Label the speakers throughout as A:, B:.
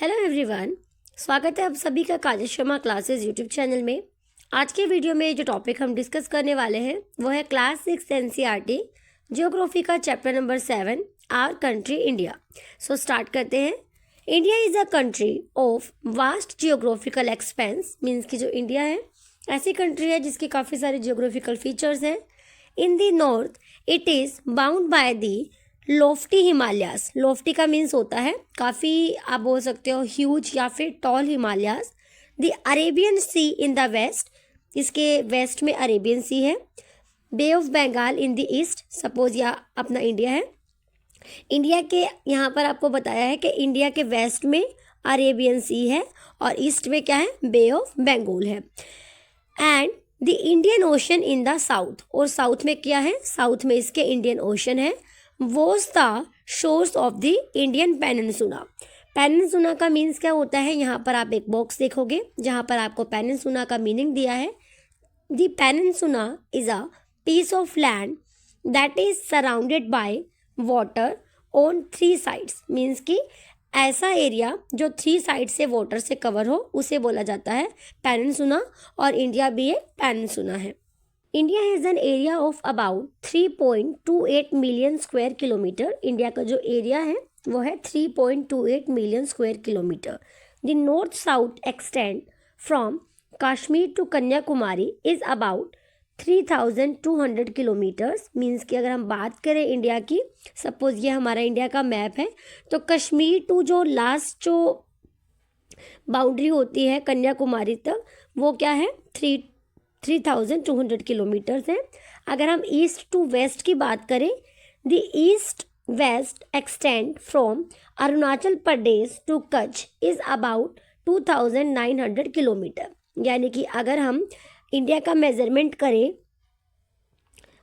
A: Hello everyone, स्वागत है आप सभी का काजल शर्मा क्लासेस यूट्यूब चैनल में। आज के वीडियो में जो टॉपिक हम डिस्कस करने वाले हैं वो है क्लास 6 एनसीईआरटी ज्योग्राफी का chapter number 7 our country India. So start करते हैं। India is a country of vast geographical expanse. Means कि जो इंडिया है ऐसी कंट्री है जिसके काफ़ी सारे जियोग्राफिकल फीचर्स हैं। In the north it is bound by the lofty Himalayas. Lofty का मीन्स होता है काफ़ी, आप बोल सकते हो ह्यूज या फिर tall Himalayas. The Arabian Sea in the west, इसके वेस्ट में अरेबियन सी है। Bay of Bengal in the east, suppose या अपना इंडिया है। इंडिया के यहाँ पर आपको बताया है कि इंडिया के वेस्ट में अरेबियन सी है और ईस्ट में क्या है, बे ऑफ बंगाल है। And the Indian ocean in the south, और साउथ में क्या है, साउथ में इसके इंडियन ओशन है। Was the shores of the Indian peninsula. Peninsula का मीन्स क्या होता है, यहाँ पर आप एक बॉक्स देखोगे जहाँ पर आपको पेनिनसुला का मीनिंग दिया है। The peninsula is a piece of land that is surrounded by water on 3 sides. Means कि ऐसा एरिया जो 3 साइड से वाटर से कवर हो उसे बोला जाता है पेनिनसुला, और इंडिया भी एक पेनिनसुला है। India has an area of about 3.28 million square kilometre. India का जो एरिया है वो है 3.28 million square kilometre. The north south extend from Kashmir to Kanyakumari is about 3200 kilometres. Means कि अगर हम बात करें इंडिया की, सपोज ये हमारा इंडिया का मैप है, तो कश्मीर टू जो लास्ट जो बाउंड्री होती है कन्याकुमारी तक, वो क्या है 3200 किलोमीटर्स हैं। अगर हम ईस्ट टू वेस्ट की बात करें, the east west extend from Arunachal Pradesh to Kutch is about 2900 kilometre. यानी कि अगर हम इंडिया का मेजरमेंट करें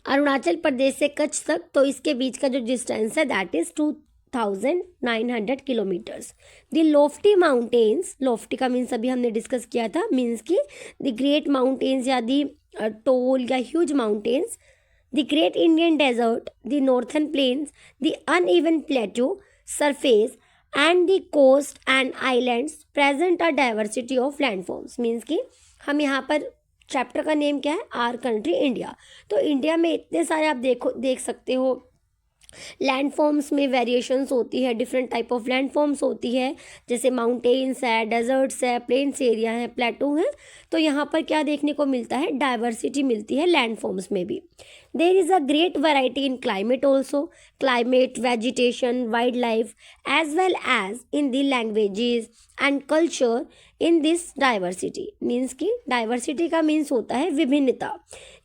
A: अरुणाचल प्रदेश से कच्छ तक, तो इसके बीच का जो डिस्टेंस है that is 2900 kilometres. The Loftie mountains, Loftie का मीन्स अभी हमने डिस्कस किया था, मीन्स कि द ग्रेट माउंटेन्स या दी टोल या huge mountains. The great Indian desert, the northern plains, the uneven plateau surface and the coast and islands present a diversity of landforms. Means कि हम यहाँ पर chapter का name क्या है, our country India. तो India में इतने सारे आप देख सकते हो लैंडफॉर्म्स में वेरिएशंस होती है, डिफरेंट टाइप ऑफ लैंडफॉर्म्स होती है, जैसे माउंटेन्स है, डेजर्ट्स है, प्लेन्स एरिया है, प्लेटो है। तो यहाँ पर क्या देखने को मिलता है, डाइवर्सिटी मिलती है लैंडफॉर्म्स में भी। There is a great variety in climate also, climate, vegetation, wild life as well as in the languages and culture in this diversity. Means कि डाइवर्सिटी का मीन्स होता है विभिन्नता।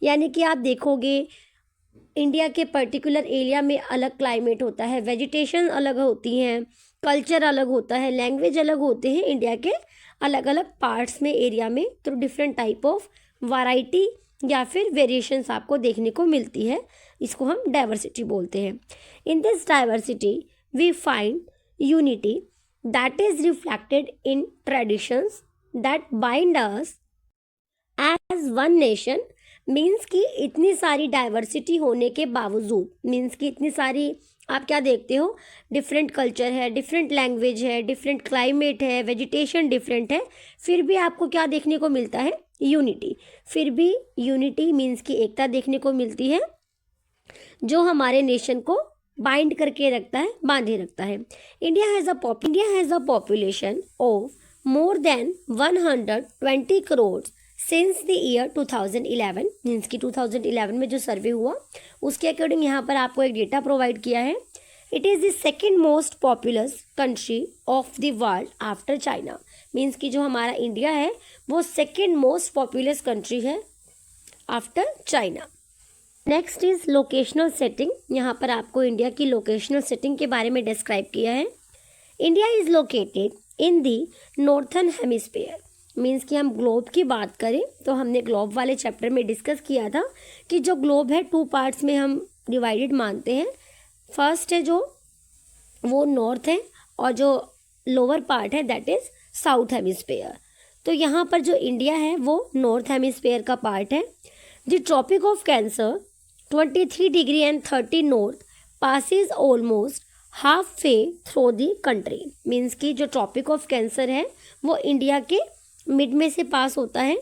A: यानी कि आप देखोगे इंडिया के पर्टिकुलर एरिया में अलग क्लाइमेट होता है, वेजिटेशन अलग होती हैं, कल्चर अलग होता है, लैंग्वेज अलग होते हैं इंडिया के अलग अलग पार्ट्स में, एरिया में। तो डिफरेंट टाइप ऑफ वैरायटी या फिर वेरिएशंस आपको देखने को मिलती है, इसको हम डाइवर्सिटी बोलते हैं। In this diversity we find unity that is reflected in traditions that bind us as one nation. Means कि इतनी सारी डाइवर्सिटी होने के बावजूद, मीन्स कि इतनी सारी आप क्या देखते हो, डिफरेंट कल्चर है, डिफरेंट लैंग्वेज है, डिफरेंट क्लाइमेट है, वेजिटेशन डिफरेंट है, फिर भी आपको क्या देखने को मिलता है, यूनिटी। फिर भी यूनिटी मीन्स कि एकता देखने को मिलती है, जो हमारे नेशन को बाइंड करके रखता है, बांधे रखता है। India has a population of more than 120 crore since the year 2011। Means कि 2011 में जो सर्वे हुआ उसके अकॉर्डिंग यहाँ पर आपको एक डेटा प्रोवाइड किया है। It is the second most populous country of the world after China. Means कि जो हमारा इंडिया है वो सेकेंड मोस्ट पॉपुलस कंट्री है after China. Next is locational setting. यहाँ पर आपको इंडिया की लोकेशनल सेटिंग के बारे में डिस्क्राइब किया है। India is located in the northern hemisphere. Means कि हम ग्लोब की बात करें तो हमने ग्लोब वाले चैप्टर में डिस्कस किया था कि जो ग्लोब है 2 पार्ट्स में हम डिवाइडेड मानते हैं। फर्स्ट है जो वो नॉर्थ है और जो लोअर पार्ट है दैट इज साउथ हेमिस्फीयर। तो यहाँ पर जो इंडिया है वो नॉर्थ हेमिस्फीयर का पार्ट है। The tropic of cancer 23 degree and 30 north passes almost half way through the country, means कि जो ट्रॉपिक ऑफ कैंसर है वो इंडिया के मिड में से पास होता है.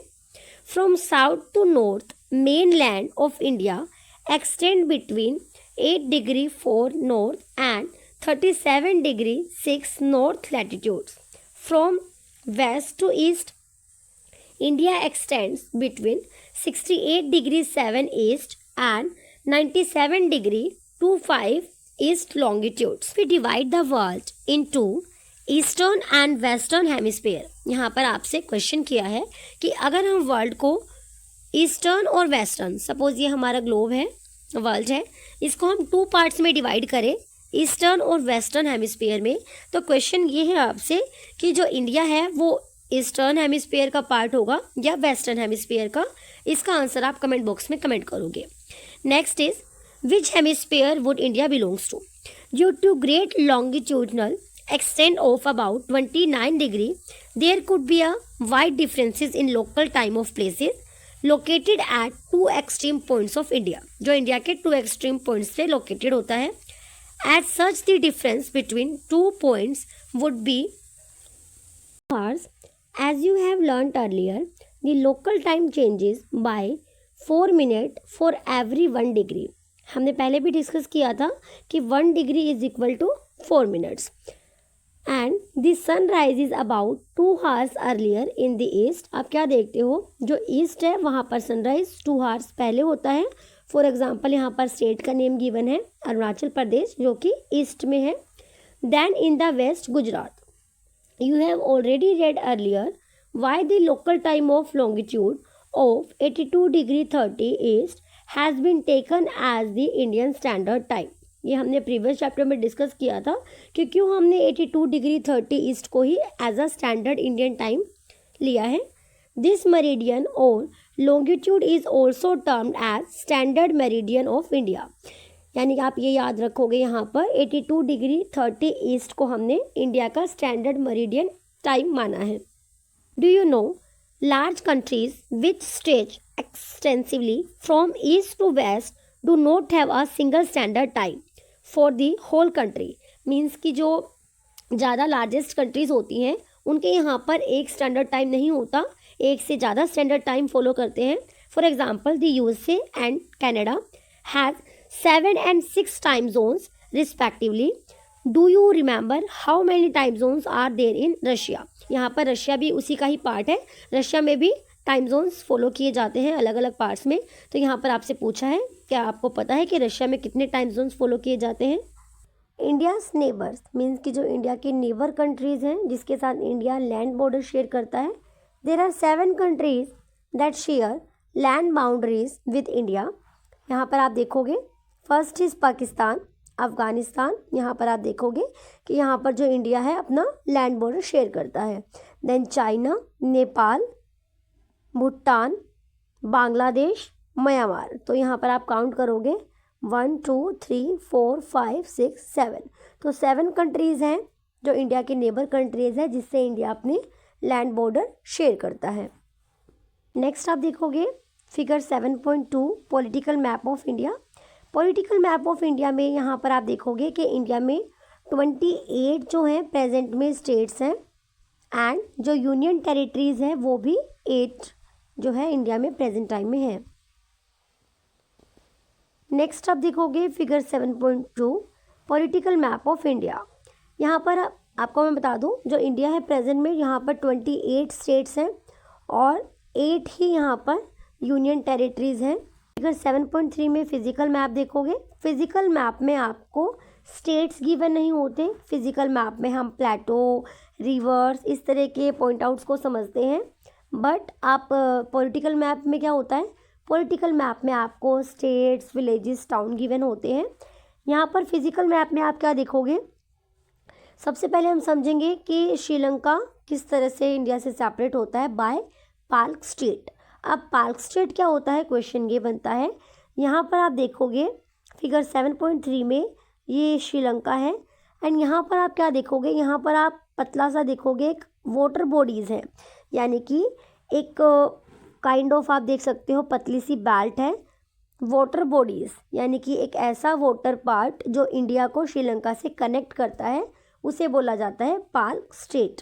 A: From south to north main land of India extend between 8 degree 4 north and 37 degree 6 north latitudes. From west to east India extends between 68 degree 7 east and 97 degree 25 east longitudes. We divide the world into eastern and western hemisphere. यहाँ पर आपसे question किया है कि अगर हम world को eastern और वेस्टर्न, सपोज ये हमारा ग्लोब है, वर्ल्ड है, इसको हम 2 पार्ट्स में डिवाइड करें, ईस्टर्न और वेस्टर्न हेमिस्फीयर में, तो क्वेश्चन ये है आपसे कि जो इंडिया है वो ईस्टर्न हेमिस्फीयर का पार्ट होगा या वेस्टर्न हेमिस्फीयर का. इसका आंसर आप कमेंट बॉक्स में कमेंट करोगे. Next is which hemisphere would India belongs to. Due to great longitudinal extent of about 29 degree, there could be a wide differences in local time of places located at 2 extreme points of India. जो India के 2 extreme points से located होता है. As such, the difference between 2 points would be hours. As you have learnt earlier, the local time changes by 4 minutes for every 1 degree. हमने पहले भी discuss किया था कि 1 degree is equal to 4 minutes. And the sunrise is about 2 hours earlier in the east. आप क्या देखते हो, जो ईस्ट है वहाँ पर सनराइज 2 hours पहले होता है. फॉर एग्जाम्पल यहाँ पर स्टेट का नेम गिवन है अरुणाचल प्रदेश, जो कि ईस्ट में है. Then in the west Gujarat. You have already read earlier why the local time of longitude of 82 degree 30 east has been taken as the Indian standard time. ये हमने प्रीवियस चैप्टर में discuss किया था कि क्यों हमने 82 डिग्री 30 ईस्ट को ही as a standard Indian time लिया है. दिस मेरिडियन और longitude is also termed as standard meridian of India. यानी कि आप ये याद रखोगे, यहाँ पर 82 डिग्री 30 ईस्ट को हमने इंडिया का स्टैंडर्ड मेरिडियन टाइम माना है. Do you know large countries which stretch extensively from east to west do not have a single standard time for the whole country. Means कि जो ज़्यादा लार्जेस्ट कंट्रीज होती हैं उनके यहाँ पर एक स्टैंडर्ड टाइम नहीं होता, एक से ज़्यादा स्टैंडर्ड टाइम फॉलो करते हैं. For example the USA and Canada has 7 and 6 time zones respectively. Do you remember how many time zones are there in Russia? यहाँ पर रशिया भी उसी का ही पार्ट है. रशिया में भी टाइम जोन्स फॉलो किए जाते हैं अलग अलग पार्ट्स में. तो यहाँ पर आपसे पूछा है, क्या आपको पता है कि रशिया में कितने टाइम जोन्स फॉलो किए जाते हैं. इंडियाज नेबर्स मीन्स कि जो इंडिया के नेबर कंट्रीज़ हैं जिसके साथ इंडिया लैंड बॉर्डर शेयर करता है. There are 7 countries that share land boundaries with India. यहाँ पर आप देखोगे फर्स्ट इज़ पाकिस्तान, अफ़गानिस्तान. यहाँ पर आप देखोगे कि यहाँ पर जो इंडिया है अपना लैंड बॉर्डर शेयर करता है. Then China, Nepal, Bhutan, Bangladesh, Myanmar. तो यहाँ पर आप काउंट करोगे 1 2 3 4 5 6 7. तो 7 कंट्रीज़ हैं जो इंडिया के नेबर कंट्रीज़ हैं जिससे इंडिया अपने लैंड बॉर्डर शेयर करता है. नेक्स्ट आप देखोगे figure 7.2 political map of India. Political map of India में यहाँ पर आप देखोगे कि इंडिया में 28 जो हैं प्रेजेंट में स्टेट्स हैं एंड जो यूनियन टेरिटरीज़ हैं वो भी 8 जो है इंडिया में प्रेजेंट टाइम में है. नेक्स्ट आप देखोगे figure 7.2 political map of India. यहाँ पर आपको मैं बता दूँ, जो इंडिया है प्रेजेंट में यहाँ पर 28 स्टेट्स हैं और 8 ही यहाँ पर यूनियन टेरिटरीज़ हैं. फिगर 7.3 में फिजिकल मैप देखोगे. फिजिकल मैप में आपको स्टेट्स गिवन नहीं होते. फिजिकल मैप में हम प्लेटो, रिवर्स, इस तरह के पॉइंट आउट्स को समझते हैं. बट आप पॉलिटिकल मैप में क्या होता है, पॉलिटिकल मैप में आपको स्टेट्स, विलेजेस, टाउन गिवन होते हैं. यहाँ पर फिजिकल मैप में आप क्या देखोगे, सबसे पहले हम समझेंगे कि श्रीलंका किस तरह से इंडिया से सेपरेट होता है बाय पाल्क स्ट्रेट. अब पाल्क स्ट्रेट क्या होता है, क्वेश्चन ये बनता है. यहाँ पर आप देखोगे फिगर 7.3 में ये श्रीलंका है एंड यहाँ पर आप क्या देखोगे, यहाँ पर आप पतला सा देखोगे एक वाटर बॉडीज़ है, यानी कि एक काइंड ऑफ आप देख सकते हो पतली सी बेल्ट है वाटर बॉडीज़, यानी कि एक ऐसा वाटर पार्ट जो इंडिया को श्रीलंका से कनेक्ट करता है, उसे बोला जाता है park state.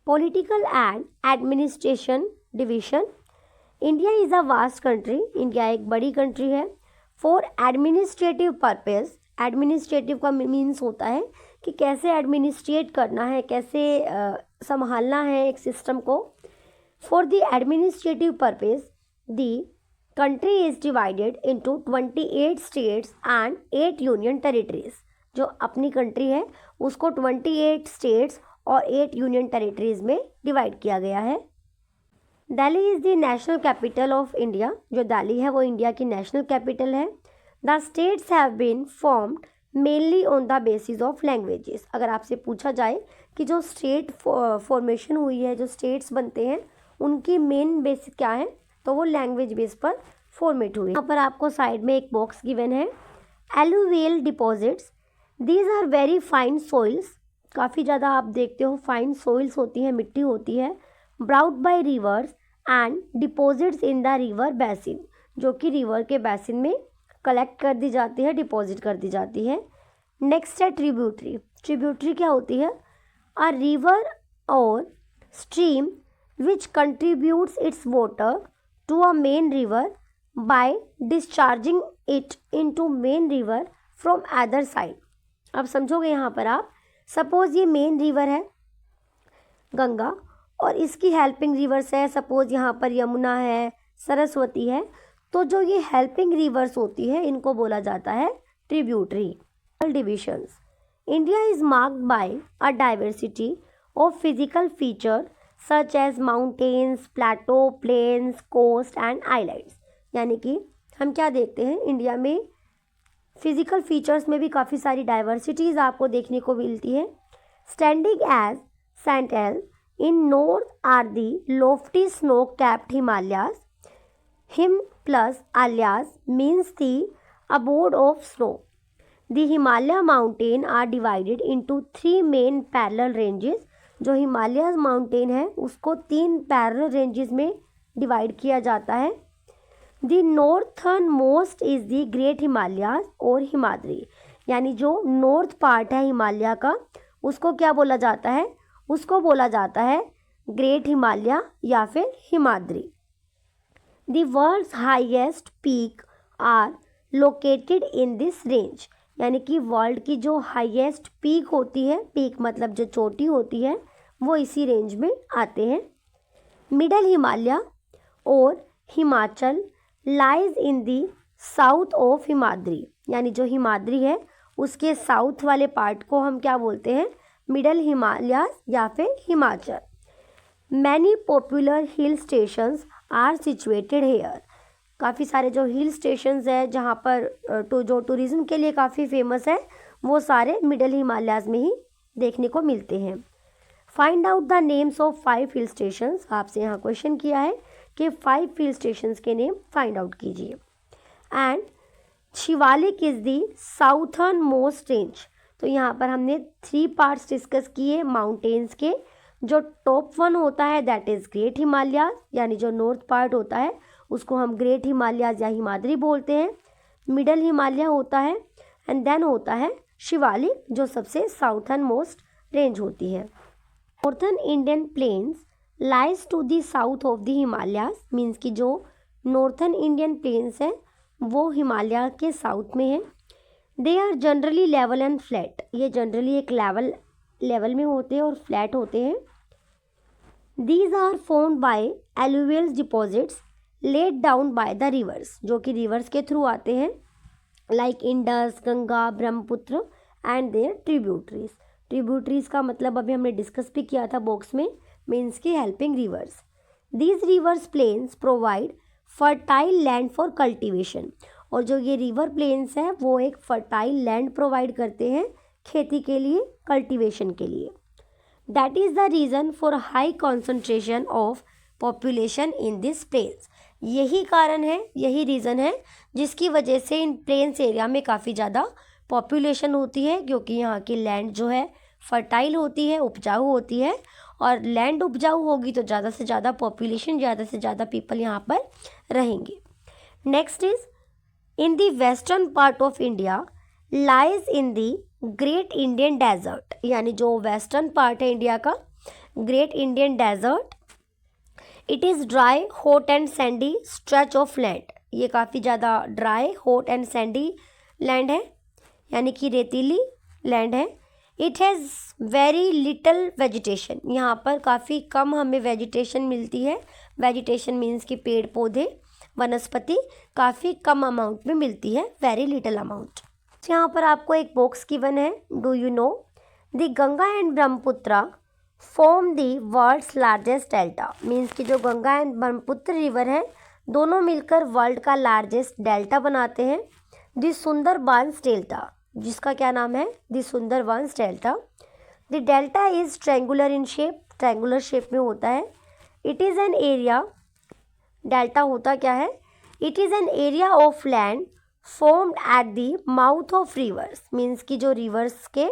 A: Political and administration division. India is a vast country, India एक बड़ी कंट्री है। फॉर एडमिनिस्ट्रेटिव पर्पस, एडमिनिस्ट्रेटिव का मीन्स होता है कि कैसे एडमिनिस्ट्रेट करना है, कैसे संभालना है एक सिस्टम को। For the administrative purpose the country is divided into 28 states and 8 union territories. जो अपनी कंट्री है उसको 28 स्टेट्स और 8 यूनियन टेरिटरीज में डिवाइड किया गया है। Delhi is the national capital of India, जो दिल्ली है वो इंडिया की नेशनल कैपिटल है। The states have been formed mainly on the basis of languages. अगर आपसे पूछा जाए कि जो स्टेट फॉर्मेशन हुई है, जो स्टेट्स बनते हैं, उनकी मेन बेसिस क्या है, तो वो लैंग्वेज बेस पर फॉर्मेट हुई। यहाँ पर आपको साइड में एक बॉक्स गिवन है, alluvial deposits. These are very fine soils, काफ़ी ज़्यादा आप देखते हो फाइन सॉइल्स होती है, मिट्टी होती है। Brought by rivers and deposits in the river basin, जो कि रिवर के बेसिन में कलेक्ट कर दी जाती है, डिपॉजिट कर दी जाती है। नेक्स्ट है ट्रिब्यूटरी। ट्रिब्यूटरी क्या होती है? A river or stream which contributes its water to a main river by discharging it into main river from other side. अब समझोगे यहाँ पर आप, सपोज ये मेन रिवर है गंगा और इसकी हेल्पिंग रिवर्स है, सपोज यहाँ पर यमुना है, सरस्वती है, तो जो ये हेल्पिंग रिवर्स होती है इनको बोला जाता है tributary. Divisions. India is marked by a diversity of physical feature such as mountains, plateau, plains, coast and islands. यानी कि हम क्या देखते हैं, इंडिया में फिजिकल फीचर्स में भी काफ़ी सारी डाइवर्सिटीज़ आपको देखने को मिलती है। Standing as central in north are the lofty snow capped Himalayas. Him plus alayas means the abode of snow. The Himalaya mountain are divided into 3 main parallel ranges. जो हिमालयस माउंटेन है उसको 3 पैरेलल रेंजेस में डिवाइड किया जाता है। The northern most is the great Himalayas और हिमाद्री, यानी जो नॉर्थ पार्ट है हिमालय का उसको क्या बोला जाता है? उसको बोला जाता है ग्रेट हिमालय या फिर Himadri. The world's highest peak are located in this range, यानी कि वर्ल्ड की जो हाईएस्ट पीक होती है, पीक मतलब जो चोटी होती है, वो इसी रेंज में आते हैं। मिडल हिमालय और Himachal lies in the south of Himadri, यानी जो हिमाद्री है उसके साउथ वाले पार्ट को हम क्या बोलते हैं? मिडल हिमालय या फिर Himachal. Many popular hill stations are situated here. काफ़ी सारे जो हिल स्टेशंस है जहाँ पर जो टूरिज़्म के लिए काफ़ी फेमस है, वो सारे मिडल हिमालयाज़ में ही देखने को मिलते हैं। Find out the names of 5 hill stations. आपसे यहाँ क्वेश्चन किया है कि 5 हिल स्टेशंस के नेम फाइंड आउट कीजिए। And Shivalik is the southern most range. तो यहाँ पर हमने 3 पार्ट्स डिस्कस किए माउंटेन्स के। जो टॉप 1 होता है दैट इज़ ग्रेट हिमालयाज, यानी जो नॉर्थ पार्ट होता है उसको हम ग्रेट हिमालयाज या हिमाद्री बोलते हैं। मिडल हिमालय होता है एंड देन होता है शिवालिक जो सबसे साउथर्न मोस्ट रेंज होती है। Northern Indian plains lies to the south of the Himalayas, means कि जो नॉर्थर्न इंडियन प्लेन्स है वो हिमालय के साउथ में है। They are generally level and flat, ये जनरली एक लेवल में होते हैं और फ्लैट होते हैं। These are formed by alluvial deposits laid down by the rivers, जो कि रिवर्स के थ्रू आते हैं, like Indus, Ganga, Brahmaputra and their tributaries. Tributaries का मतलब अभी हमने डिस्कस भी किया था बॉक्स में, मीन्स की helping rivers. These rivers plains provide fertile land for cultivation, और जो ये रिवर प्लेन्स हैं वो एक फर्टाइल लैंड प्रोवाइड करते हैं खेती के लिए, कल्टिवेशन के लिए। That is the reason for high concentration of population in this plains. यही कारण है, यही रीज़न है जिसकी वजह से इन प्लेन्स एरिया में काफ़ी ज़्यादा पॉपुलेशन होती है, क्योंकि यहाँ की लैंड जो है फर्टाइल होती है, उपजाऊ होती है, और लैंड उपजाऊ होगी तो ज़्यादा से ज़्यादा पॉपुलेशन, ज़्यादा से ज़्यादा पीपल यहाँ पर रहेंगे। Next is in the western part of India lies in the great Indian desert, यानी जो वेस्टर्न पार्ट है इंडिया का, great Indian desert. It is dry hot and sandy stretch of land, ये काफ़ी ज़्यादा dry hot and sandy land है, यानी कि रेतीली लैंड है। It has very little vegetation, यहाँ पर काफ़ी कम हमें वेजिटेशन मिलती है। वेजिटेशन मीन्स कि पेड़ पौधे, वनस्पति काफ़ी कम अमाउंट में मिलती है, वेरी लिटल अमाउंट। यहाँ पर आपको एक बॉक्स गिवन है, do you know the Ganga and Brahmaputra form the world's largest delta, means कि जो गंगा एंड ब्रह्मपुत्र रिवर है दोनों मिलकर वर्ल्ड का लार्जेस्ट डेल्टा बनाते हैं। द सुंदरबंस डेल्टा, जिसका क्या नाम है, the Sundarbans delta. The delta is triangular in shape, triangular shape में होता है। It is an area, delta होता क्या है, it is an area of land formed at the mouth of reverse, means कि जो रिवर्स के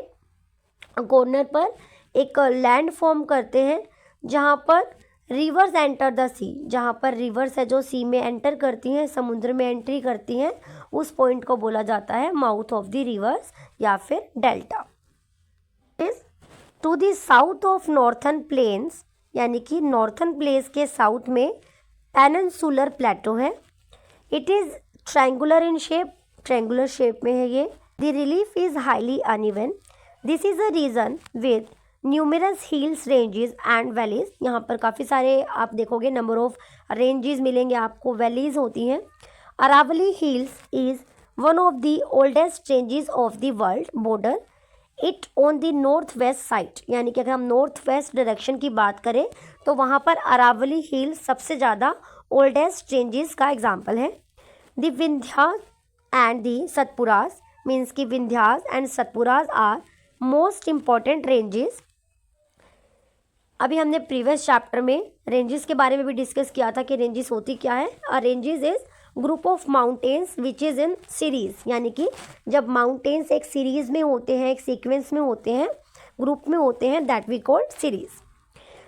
A: कॉर्नर पर एक लैंड फॉर्म करते हैं जहाँ पर रिवर्स एंटर द सी, जहाँ पर रिवर्स है जो सी में एंटर करती हैं, समुद्र में एंट्री करती हैं, उस पॉइंट को बोला जाता है माउथ ऑफ द रिवर्स या फिर delta. Is to the south of northern plains, यानी कि नॉर्थन प्लेन्स के साउथ में पेनिनसुलर प्लेटो है। It is triangular in shape, triangular shape में है ये। The relief is highly uneven, this is a region with numerous hills ranges and valleys, यहाँ पर काफ़ी सारे आप देखोगे नंबर ऑफ रेंजेस मिलेंगे आपको, वैलीज होती हैं। Aravalli hills is one of the oldest ranges of the world, border it on the north west side, यानी कि अगर हम नॉर्थ वेस्ट डायरेक्शन की बात करें तो वहाँ पर अरावली हिल्स सबसे ज़्यादा ओल्डेस्ट रेंजेस का एग्जाम्पल है। The Vindhyas and the Satpuras, means कि Vindhyas and Satpuras are most important ranges. अभी हमने प्रीवियस चैप्टर में रेंजेस के बारे में भी डिस्कस किया था कि रेंजेस होती क्या है। A ranges is group of mountains which is in series, यानी कि जब माउंटेन्स एक सीरीज़ में होते हैं, एक सीक्वेंस में होते हैं, ग्रुप में होते हैं, that we called series.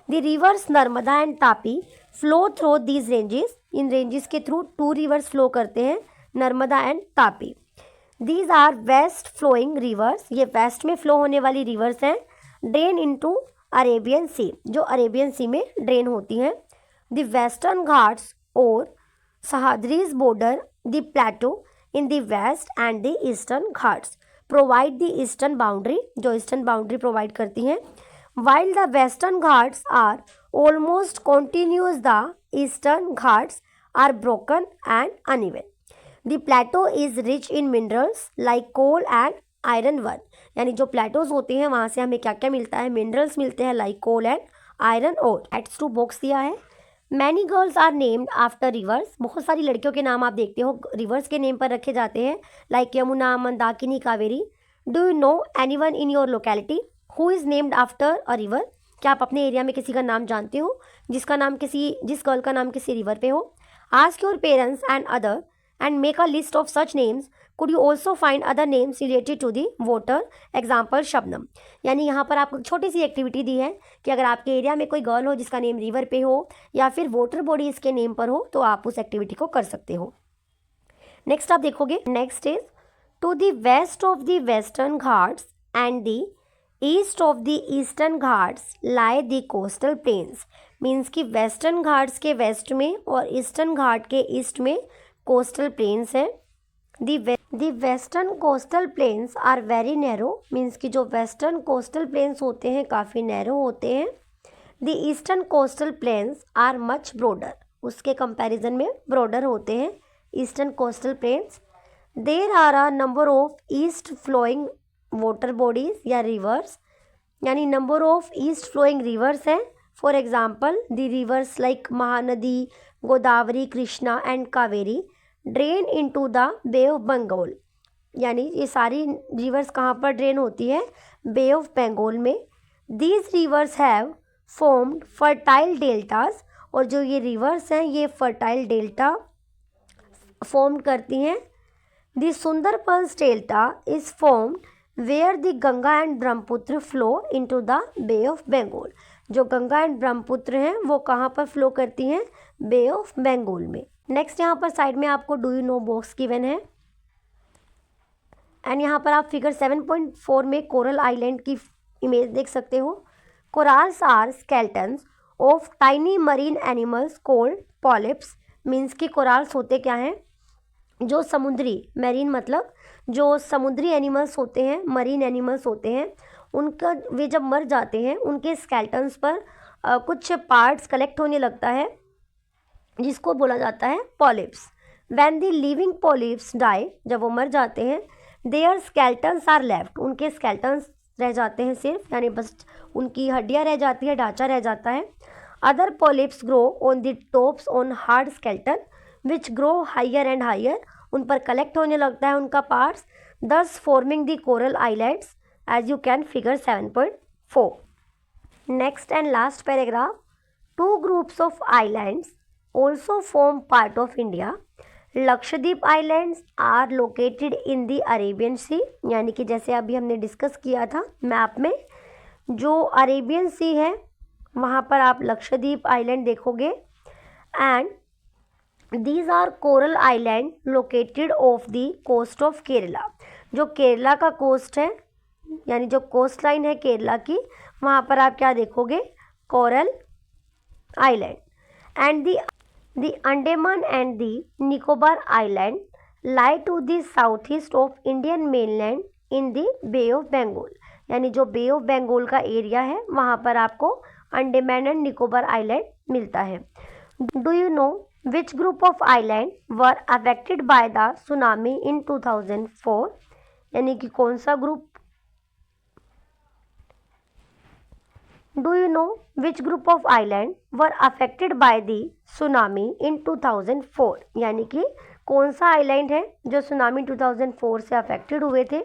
A: The rivers Narmada and Tapi flow through these ranges, इन रेंजेस के थ्रू टू रिवर्स फ्लो करते हैं, Narmada and Tapi. These are west flowing rivers, ये वेस्ट में फ्लो होने वाली रिवर्स हैं। ड्रेन इनटू अरेबियन सी, जो अरेबियन सी में ड्रेन होती हैं। The western Ghats or Sahyadris border the plateau in the west and the eastern Ghats provide the eastern boundary, जो ईस्टर्न बाउंड्री प्रोवाइड करती हैं। While the western Ghats are almost continuous, the eastern Ghats are broken and uneven. The plateau is rich in minerals like coal and iron one, यानी जो Plato's होते हैं वहाँ से हमें क्या क्या मिलता है, मिनरल्स मिलते हैं लाइक कोल एंड आयरन और। एट्स टू बॉक्स दिया है। Many girls are named after rivers, बहुत सारी लड़कियों के नाम आप देखते हो रिवर्स के नेम पर रखे जाते हैं, like Yamuna, Mandakini, Kaveri. Do you no anyone in your locality who is named after a river, क्या आप अपने एरिया में किसी का नाम जानते हो जिस गर्ल का नाम किसी रिवर पे हो। Ask your parents and other and make a list of such names. Could you also find other names related to the water? Example Shabnam, यानी यहाँ पर आपको छोटी सी एक्टिविटी दी है कि अगर आपके एरिया में कोई गर्ल हो जिसका नेम रिवर पे हो या फिर वाटर बॉडी इसके नेम पर हो तो आप उस एक्टिविटी को कर सकते हो। नेक्स्ट आप देखोगे, next is to the west of the western Ghats and the east of the eastern Ghats lie the coastal plains, means कि वेस्टर्न घाट्स के वेस्ट में और ईस्टर्न घाट के ईस्ट में कोस्टल प्लेन्स है। The western coastal plains are very narrow, means कि जो western coastal planes होते हैं काफ़ी नैरो होते हैं। The eastern coastal plains are much broader, उसके कंपैरिजन में ब्रॉडर होते हैं eastern coastal plains. There are a number of east flowing water bodies या रिवर्स, यानी number of east flowing rivers हैं। For example the rivers like Mahanadi, Godavari, Krishna and Kaveri drain into the bay of Bengal, यानी ये सारी reverse कहाँ पर ड्रेन होती है, बे ऑफ बंगाल में। These rivers have formed fertile deltas, और जो ये रिवर्स हैं ये फर्टाइल डेल्टा फॉर्म करती हैं। The Sundarbans delta is formed where the Ganga and Brahmaputra flow into the bay of Bengal, जो गंगा एंड ब्रह्मपुत्र हैं वो कहाँ पर फ्लो करती हैं, बे ऑफ बंगाल में। नेक्स्ट यहाँ पर साइड में आपको do you no box given है, एंड यहाँ पर आप फिगर 7.4 में कोरल आइलैंड की इमेज देख सकते हो। Corals are skeletons of tiny marine animals called polyps. Means कि कोरल्स होते क्या हैं, जो समुद्री, मैरीन मतलब जो समुद्री एनिमल्स होते हैं, मरीन एनिमल्स होते हैं, उनका वे जब मर जाते हैं उनके स्केल्टन्स पर कुछ पार्ट्स कलेक्ट होने लगता है जिसको बोला जाता है polyps. When the living polyps die, जब वो मर जाते हैं, देयर स्केल्टन्स आर लेफ्ट, उनके स्केल्टन्स रह जाते हैं सिर्फ, यानी बस उनकी हड्डियाँ रह जाती है, ढांचा रह जाता है। Other polyps grow on the tops on hard skeleton which grow higher and higher, उन पर कलेक्ट होने लगता है उनका parts, thus forming the coral islands as you can figure 7.4। Next and last paragraph, two groups of islands also form part of India. Lakshadweep islands are located in the Arabian sea, यानी कि जैसे अभी हमने discuss किया था map में, जो Arabian Sea है वहाँ पर आप लक्षद्वीप आइलैंड देखोगे। And these are coral island located off the coast of Kerala, जो केरला का कोस्ट है, यानी जो कोस्ट लाइन है केरला की, वहाँ पर आप क्या देखोगे, coral island. And the Andaman and the Nicobar Island lie to the southeast of Indian mainland in the Bay of Bengal, यानी जो बे ऑफ बंगाल का एरिया है वहाँ पर आपको अंडमान एंड निकोबार आइलैंड मिलता है। Do you know which group of island were affected by the tsunami in 2004, यानी कि कौन सा group, do you know which group of island were affected by the tsunami in 2004, यानी कि कौन सा आइलैंड है जो सुनामी 2004 से अफेक्टेड हुए थे।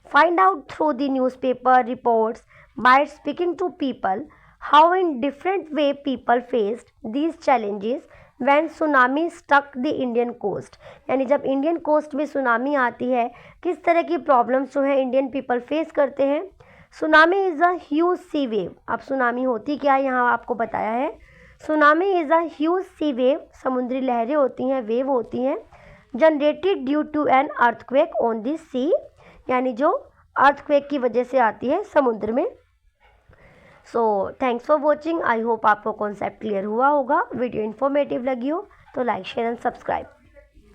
A: Find out through the newspaper reports by speaking to people how in different way people faced these challenges when tsunami struck the Indian coast, यानी जब इंडियन कोस्ट में सुनामी आती है किस तरह की प्रॉब्लम्स जो है इंडियन पीपल फेस करते हैं। Tsunami is a huge sea wave, अब सुनामी होती क्या है यहाँ आपको बताया है। Tsunami is a huge sea wave, समुद्री लहरें होती हैं, वेव होती हैं, generated due to an earthquake on the sea, यानी जो अर्थक्वेक की वजह से आती है समुद्र में। So thanks for watching, I hope आपको कॉन्सेप्ट क्लियर हुआ होगा। वीडियो इन्फॉर्मेटिव लगी हो तो लाइक शेयर एंड सब्सक्राइब।